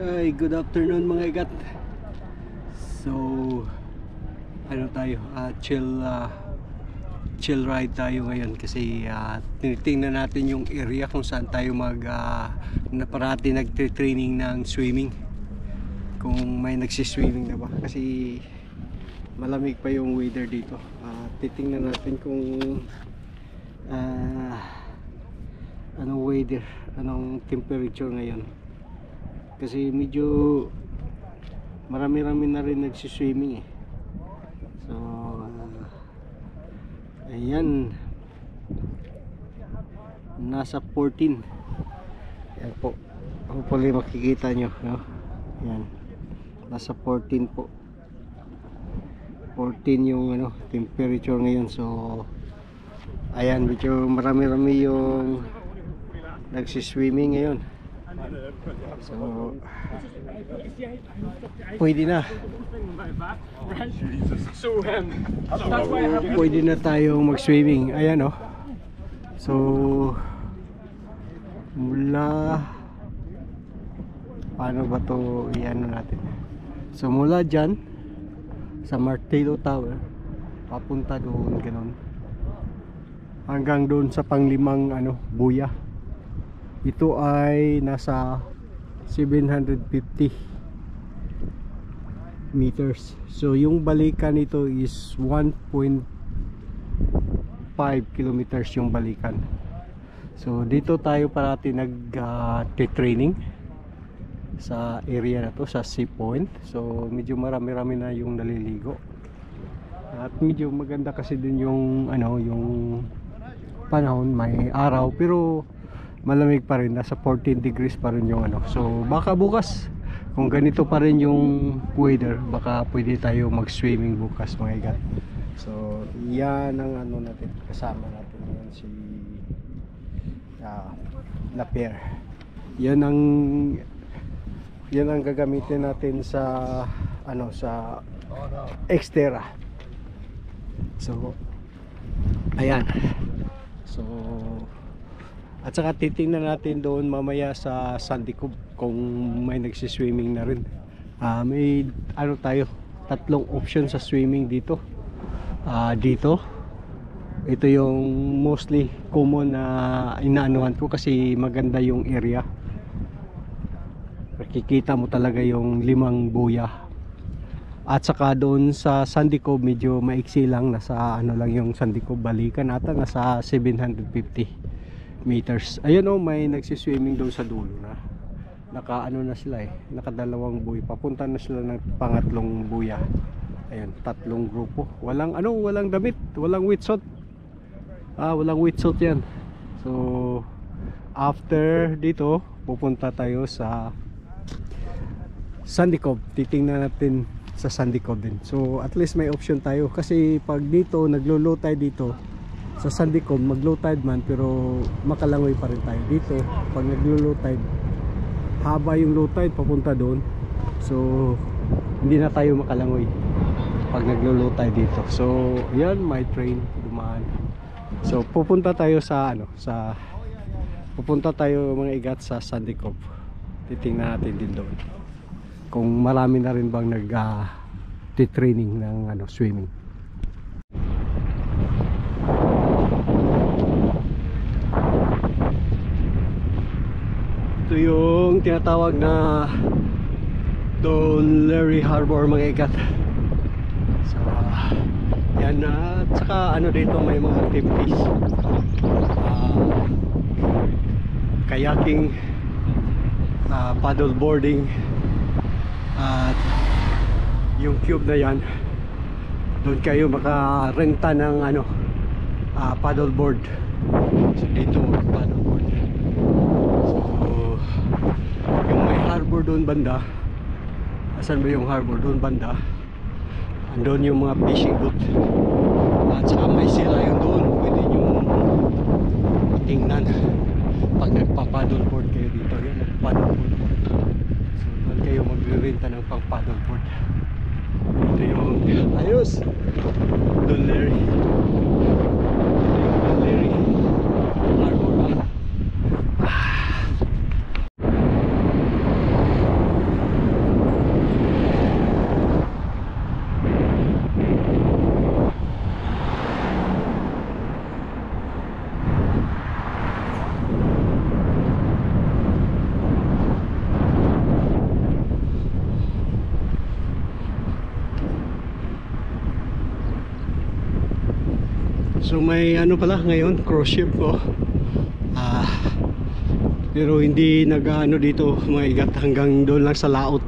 Ay, good afternoon mga igat. So, ano tayo? Chill ride tayo ngayon kasi tinitingnan natin yung area kung saan tayo parati nagtre-training ng swimming. Kung may nagsiswimming na ba kasi malamig pa yung weather dito. Titingnan natin kung anong weather, anong temperature ngayon. Kasi medyo marami-rami na rin nagsiswimming eh. So ayan, nasa 14. Yan po, hopefully makikita nyo, no? Yan, nasa 14 po. 14 yung temperature ngayon. So ayan, medyo marami-rami yung nagsiswimming ngayon. So pwede na tayo mag-swimming. Ayan oh. So mula paano ba to iano natin? So mula dyan sa Martello Tower papunta doon, ganun, hanggang doon sa panglimang buya. Ito ay nasa 750 meters. So yung balikan nito is 1.5 kilometers yung balikan. So dito tayo parati nag-training sa area na to, sa Sea Point. So medyo marami-rami na yung naliligo. At medyo maganda kasi din yung yung panahon, may araw pero malamig pa rin, nasa 14 degrees pa rin yung So baka bukas kung ganito pa rin yung weather, baka pwede tayo mag-swimming bukas mga igat. So yan ang natin, kasama natin ngayon si Lapierre. Yan ang gagamitin natin sa sa Xterra. So ayan. So at saka titingnan natin doon mamaya sa Sandy Cove kung may nagsiswimming na rin. May tayo, tatlong option sa swimming dito. Dito ito yung mostly common na inaanuhan ko kasi maganda yung area. Makikita mo talaga yung limang buya. At saka doon sa Sandy Cove medyo maiksi lang, nasa lang yung Sandy Cove balikan ata, nasa 750 meters. Ayun may nagsiswimming doon sa dulo na. Na sila nakadalawang buoy. Papunta na sila ng pangatlong buya. Ayun, tatlong grupo. Walang walang damit, walang wetsuit. Walang wetsuit 'yan. So after dito, pupunta tayo sa Sandy Cove. Titingnan natin sa Sandy Cove din. So at least may option tayo kasi pag dito naglo-low tide dito sa Sandy Cove, mag-low tide man pero makalangoy pa rin tayo dito. Pag naglo-low tide, haba yung low tide papunta doon, so hindi na tayo makalangoy pag naglo-low tide dito. So yan, may train dumaan. So pupunta tayo pupunta tayo mga igat sa Sandy Cove. Titingnan natin din doon kung marami na rin bang nag-training ng swimming. Ito yung tinatawag na Don Larry Harbor mga ikat. So yan, at saka dito may mga activities, kayaking, paddle boarding, at yung cube na yan, doon kayo makarenta ng paddle board. So dito paddle board. Yung may harbor doon banda, asan ba yung harbor doon banda, andun yung mga fishing boat, at saka may sila yung doon, pwede nyo tingnan pag nagpa-paddle board kayo dito. Yan, nagpa-paddle board. So doon kayo magre-renta ng pang paddle board. Ito yung ayos Don Larry. So may ano pala ngayon, cruise ship ko. Pero hindi nag-ano dito mga igat, hanggang doon lang sa laot.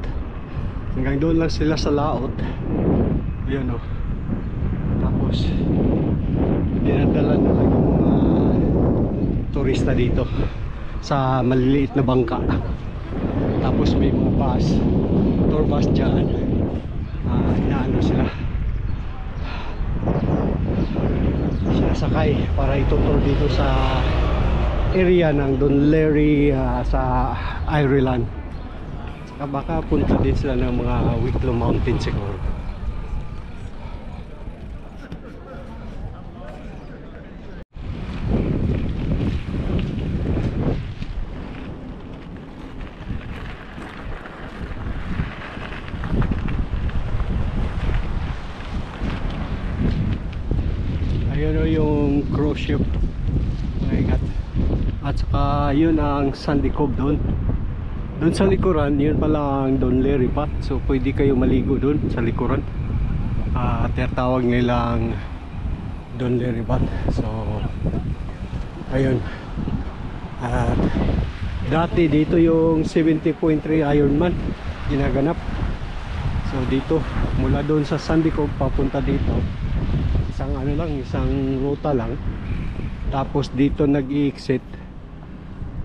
Hanggang doon lang sila sa laot. Ayan o. Tapos dinadala na lang yung mga turista dito sa maliliit na bangka. Tapos may mga bus, tour bus dyan. Inaano sila, sinasakay para itutur dito sa area ng Don Larry, sa Ireland. Saka baka punta din sila ng mga Wicklow Mountain siguro. Ayun o yung cruise ship. My God. At saka yun ang Sandy Cove doon. Doon sa likuran, yun pala ang Don Larry Path. So pwede kayo maligo doon sa likuran. Tinatawag nilang Don Larry Path. So ayun. At dati dito yung 70.3 Ironman ginaganap. So dito, mula doon sa Sandy Cove papunta dito, isang ano lang, isang ruta lang. Tapos dito nag-i-exit.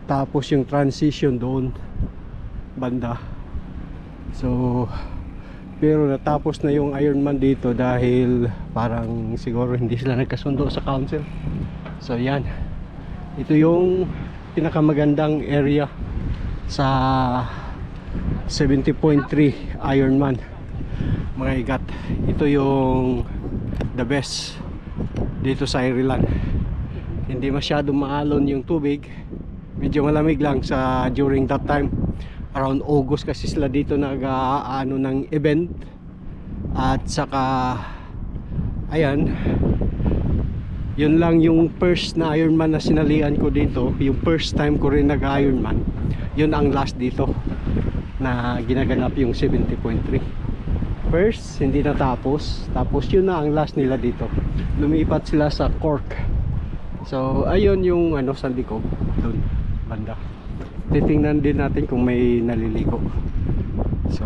Tapos yung transition doon banda. So pero natapos na yung Ironman dito dahil parang siguro hindi sila nagkasundo sa council. So yan, ito yung pinakamagandang area sa 70.3 Ironman mga igat. Ito yung the best dito sa Ireland. Hindi masyado maalon yung tubig, medyo malamig lang sa during that time. Around August kasi sila dito nag-aano ng event. At saka ayan, yun lang yung first na Ironman na sinalian ko dito. Yung first time ko rin nag-Ironman, yun ang last dito na ginaganap yung 70.3. First hindi natapos, tapos yun na ang last nila dito. Lumipat sila sa Cork. So ayun yung ano, Sandy Cove doon banda. Titingnan din natin kung may naliligo. So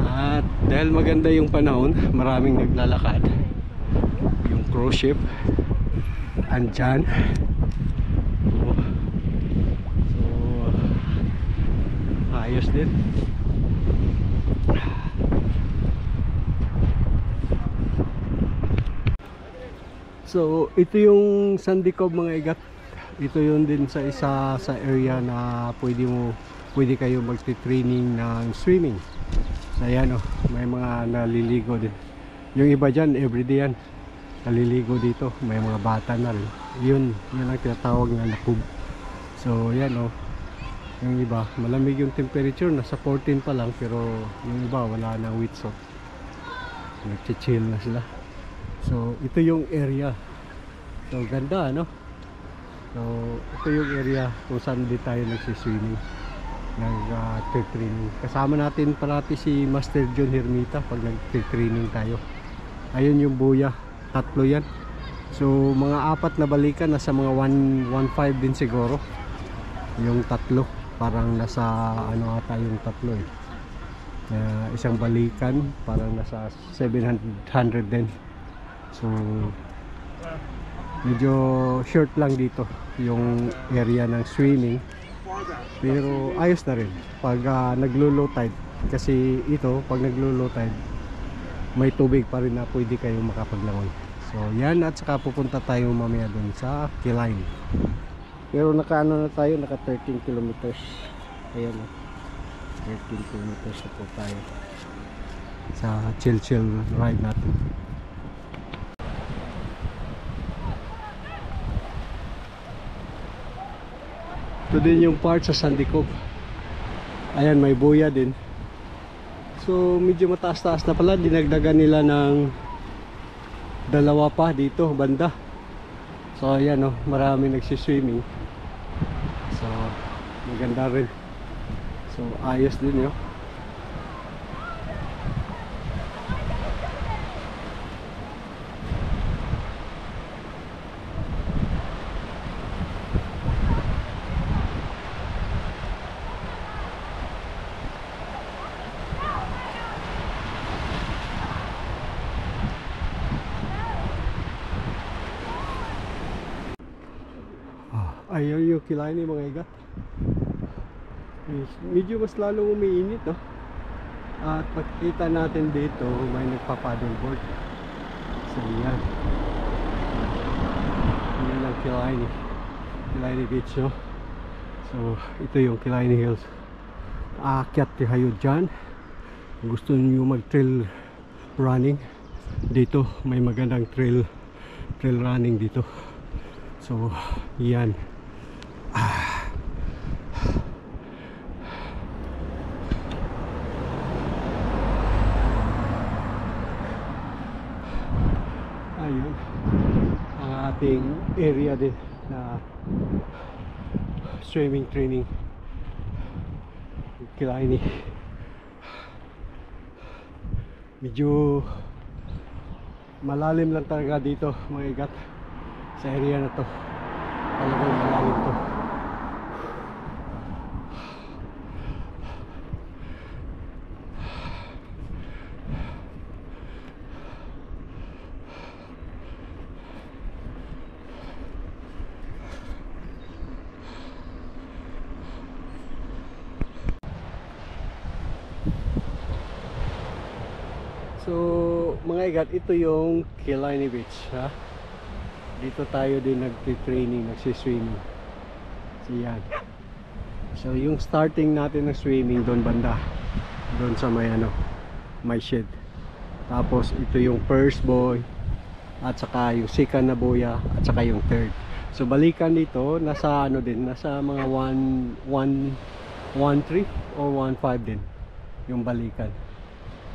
at dahil maganda yung panahon, maraming naglalakad. Yung cruise ship andyan. So ayos din. So ito yung Sandy Cove mga igat. Ito yun din sa isa sa area na pwede kayo magti-training ng swimming. So ayan oh, may mga naliligo din. Yung iba dyan everyday yan naliligo dito. May mga bata na rin. Yun ang tinatawag na lakub. So ayan oh, yung iba malamig yung temperature, nasa 14 pa lang, pero yung iba wala na wetsuit, nagchichill na sila. So ito yung area. So ganda no. So ito yung area kung saan din tayo nagsiswimming, nag-training. Kasama natin parati si Master John Hermita pag nag-training tayo. Ayun yung buya, tatlo yan. So mga apat na balikan, nasa mga 1.15 din siguro yung tatlo. Parang nasa ano ata yung tatlo eh. Isang balikan parang nasa 700 din. So medyo short lang dito yung area ng swimming, pero ayos na rin pag naglo-low tide. Kasi ito pag naglo-low tide may tubig pa rin na pwede kayong makapaglangoy. So yan, at saka pupunta tayo mamaya dun sa Kiline. Pero naka-ano na tayo, naka 13 kilometers. Ayan o, 13 kilometers na po tayo sa chill ride natin. Ito din yung part sa Sandy Cove. Ayan, may buya din. So medyo mataas-taas na pala. Dinagdagan nila ng dalawa pa dito banda. So ayan oh, marami nagsiswimming. So maganda rin. So ayos din yun. Ayun yung Killarney mga igat. Medyo mas lalong umiinit, no? At pagkita natin dito, may nagpa-paddleboard. So yan. Yan ang Killarney Beach, no? So ito yung Killarney Hills. Aakyat kayo dyan. Gusto niyo mag trail running dito, may magandang trail running dito. So yan. Ayun ang ating area din na swimming training. Killarney. Medyo malalim lang talaga dito mga igat sa area na to. Talagang malalim to. So mga igat, ito yung Killarney Beach, ha? Dito tayo din nagti-training, nagsiswimming. So yan. So yung starting natin ng swimming doon banda, doon sa may may shed. Tapos ito yung first buoy, at saka yung second na buoya, at saka yung third. So balikan dito nasa din, nasa mga 1.3 or 1.5 din yung balikan.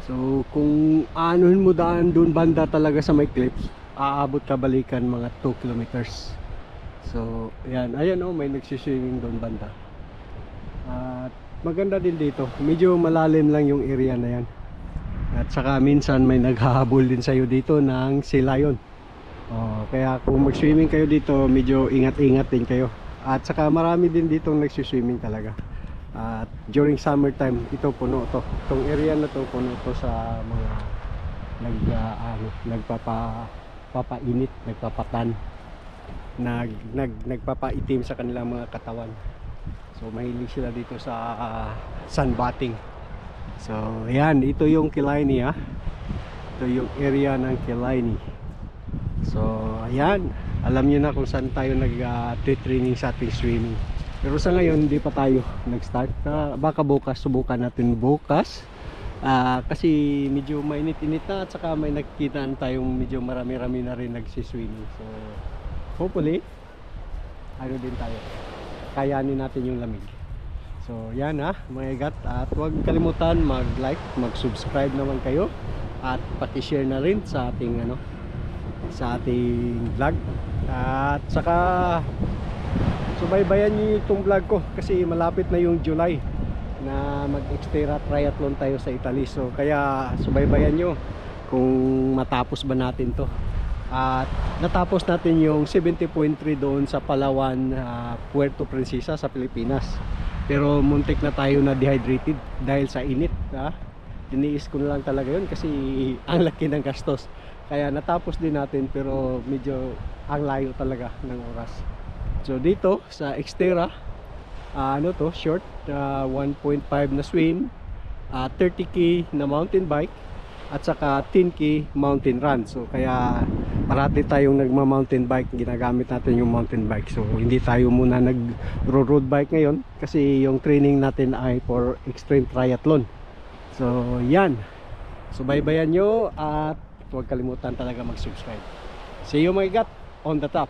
So kung anuhin mo daan doon banda talaga sa may cliffs, aabot ka balikan mga 2 kilometers. So yan, ayan may nagsiswimming doon banda. At maganda din dito, medyo malalim lang yung area na yan. At saka minsan may naghahabol din sa'yo dito ng sea lion. Kaya kung mag-swimming kayo dito, medyo ingat-ingat din kayo. At saka marami din dito nagsiswimming talaga. At during summertime, ito puno to. Itong area na to puno to sa mga nagpapainit, nagpapatan, nagpapaitim sa kanilang mga katawan. So mahilig sila dito sa sunbathing. So ayan, ito yung Killarney, ha. Ito yung area ng Killarney. So ayan, alam niyo na kung saan tayo nag-training sa ating swimming. Pero sa ngayon hindi pa tayo nag-start. Baka bukas, subukan natin bukas. Kasi medyo mainit-init na, at saka may nakikita tayong medyo marami-rami na rin nagsiswimming. So hopefully din tayo, kayanin natin yung lamig. So yan, ha mga igat. At huwag kalimutan mag-like, mag-subscribe naman kayo, at paki-share na rin sa ating sa ating vlog. At saka subaybayan niyo itong vlog ko kasi malapit na yung July na mag-Xterra Triathlon tayo sa Italy. So kaya subaybayan nyo kung matapos ba natin to. At natapos natin yung 70.3 doon sa Palawan, Puerto Princesa sa Pilipinas. Pero muntik na tayo na dehydrated dahil sa init, ha? Iniis ko na lang talaga yun kasi ang laki ng gastos. Kaya natapos din natin, pero medyo ang layo talaga ng oras. So dito sa Xterra, short, 1.5 na swim, 30k na mountain bike, at saka 10k mountain run. So kaya parati tayong nagma-mountain bike, ginagamit natin yung mountain bike. So hindi tayo muna nag-road bike ngayon kasi yung training natin ay for extreme triathlon. So yan, subaybayan nyo at huwag kalimutan talaga mag-subscribe. See you my God on the top.